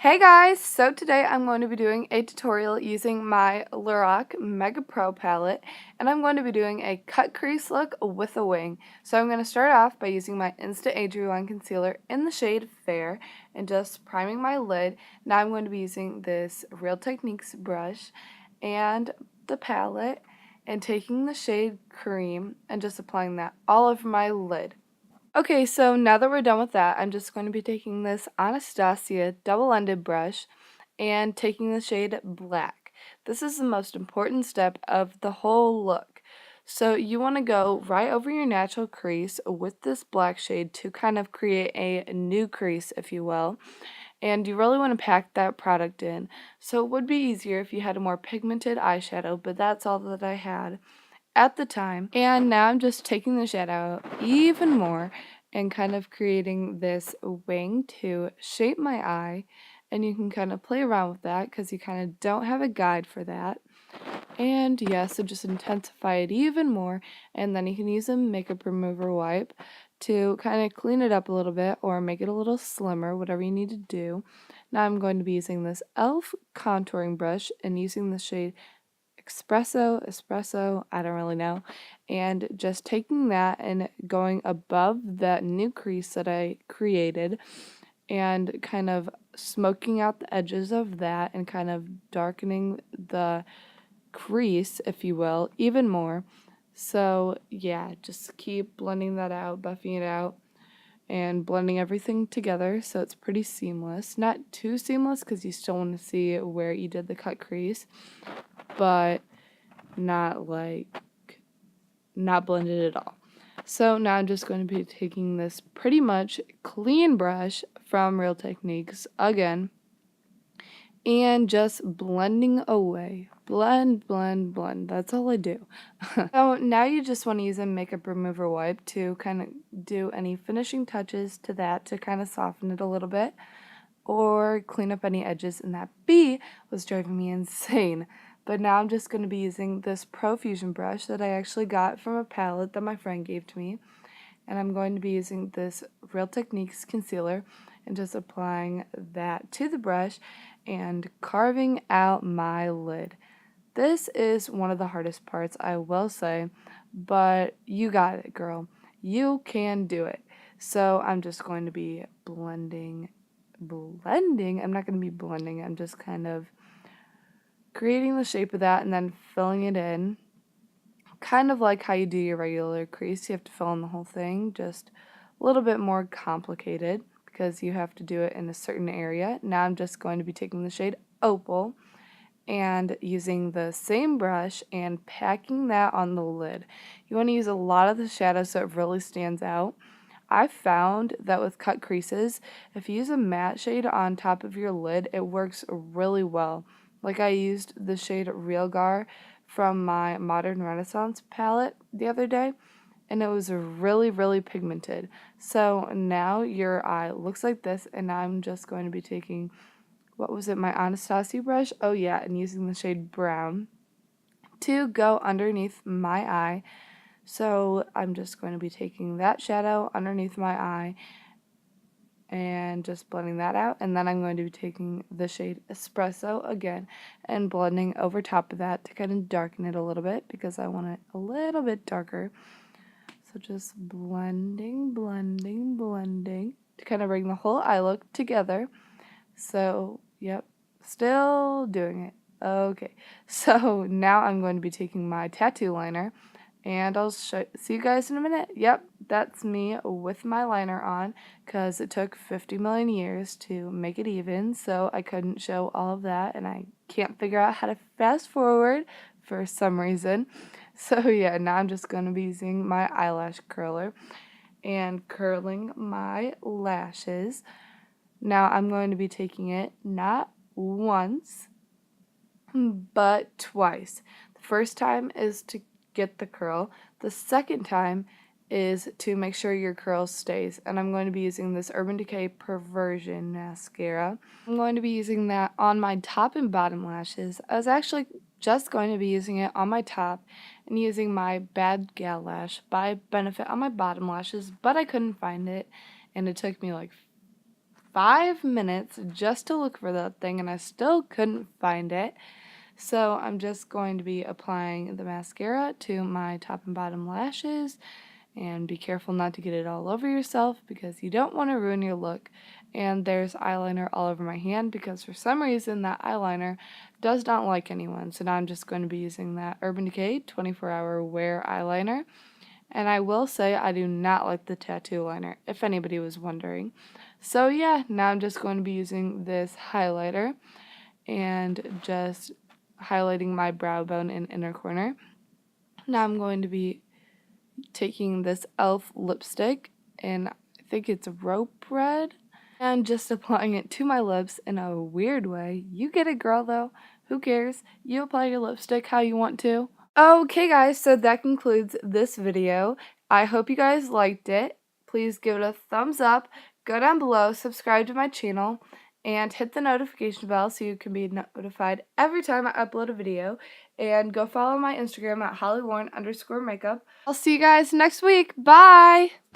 Hey guys! So today I'm going to be doing a tutorial using my Lorac Mega Pro palette, and I'm going to be doing a cut crease look with a wing. So I'm going to start off by using my Insta Age Rewind Concealer in the shade Fair and just priming my lid. Now I'm going to be using this Real Techniques brush and the palette and taking the shade Cream and just applying that all over my lid. Okay, so now that we're done with that, I'm just going to be taking this Anastasia double-ended brush and taking the shade Black. This is the most important step of the whole look. So you want to go right over your natural crease with this black shade to kind of create a new crease, if you will. And you really want to pack that product in. So it would be easier if you had a more pigmented eyeshadow, but that's all that I had at the time. And now I'm just taking the shadow even more and kind of creating this wing to shape my eye. And you can kind of play around with that because you kind of don't have a guide for that. And yeah, so just intensify it even more. And then you can use a makeup remover wipe to kind of clean it up a little bit or make it a little slimmer, whatever you need to do. Now I'm going to be using this e.l.f. contouring brush and using the shade espresso, I don't really know, and just taking that and going above that new crease that I created and kind of smoking out the edges of that and kind of darkening the crease, if you will, even more. So yeah, just keep blending that out, buffing it out, and blending everything together so it's pretty seamless. Not too seamless because you still want to see where you did the cut crease, but not blended at all. So now I'm just going to be taking this pretty much clean brush from Real Techniques again and just blending away. Blend, blend, blend. That's all I do. So now you just want to use a makeup remover wipe to kind of do any finishing touches to that to kind of soften it a little bit or clean up any edges, and that bee was driving me insane. But now I'm just going to be using this Profusion brush that I actually got from a palette that my friend gave to me. And I'm going to be using this Real Techniques concealer and just applying that to the brush and carving out my lid. This is one of the hardest parts, I will say, but you got it, girl. You can do it. So I'm just going to be blending. I'm not going to be blending. I'm just kind of creating the shape of that and then filling it in. Kind of like how you do your regular crease. You have to fill in the whole thing, just a little bit more complicated because you have to do it in a certain area. Now I'm just going to be taking the shade Opal and using the same brush and packing that on the lid. You want to use a lot of the shadow so it really stands out. I found that with cut creases, if you use a matte shade on top of your lid, it works really well. Like I used the shade Real Gar from my Modern Renaissance palette the other day, and it was really, really pigmented. So now your eye looks like this, and I'm just going to be taking, what was it, my Anastasia brush? Oh yeah, and using the shade Brown to go underneath my eye. So I'm just going to be taking that shadow underneath my eye and just blending that out. And then I'm going to be taking the shade Espresso again and blending over top of that to kind of darken it a little bit because I want it a little bit darker. So just blending, blending, blending to kind of bring the whole eye look together. So, yep, still doing it. Okay, so now I'm going to be taking my tattoo liner and I'll see you guys in a minute. Yep, that's me with my liner on because it took 50 million years to make it even, so I couldn't show all of that, and I can't figure out how to fast forward for some reason. So yeah, now I'm just going to be using my eyelash curler and curling my lashes. Now I'm going to be taking it not once, but twice. The first time is to get the curl. The second time is to make sure your curl stays. And I'm going to be using this Urban Decay Perversion mascara. I'm going to be using that on my top and bottom lashes. I was actually just going to be using it on my top and using my Bad Gal Lash by Benefit on my bottom lashes, but I couldn't find it, and it took me like 5 minutes just to look for that thing, and I still couldn't find it. So I'm just going to be applying the mascara to my top and bottom lashes, and be careful not to get it all over yourself because you don't want to ruin your look. And there's eyeliner all over my hand because for some reason that eyeliner does not like anyone. So now I'm just going to be using that Urban Decay 24-hour wear eyeliner. And I will say I do not like the tattoo liner, if anybody was wondering. So yeah, now I'm just going to be using this highlighter and just highlighting my brow bone and inner corner. Now I'm going to be taking this e.l.f. lipstick, and I think it's rope red, and just applying it to my lips in a weird way. You get it, girl, though. Who cares? You apply your lipstick how you want to. Okay, guys, so that concludes this video. I hope you guys liked it. Please give it a thumbs up, go down below, subscribe to my channel, and hit the notification bell so you can be notified every time I upload a video. And go follow my Instagram at hollyloren_makeup. I'll see you guys next week. Bye!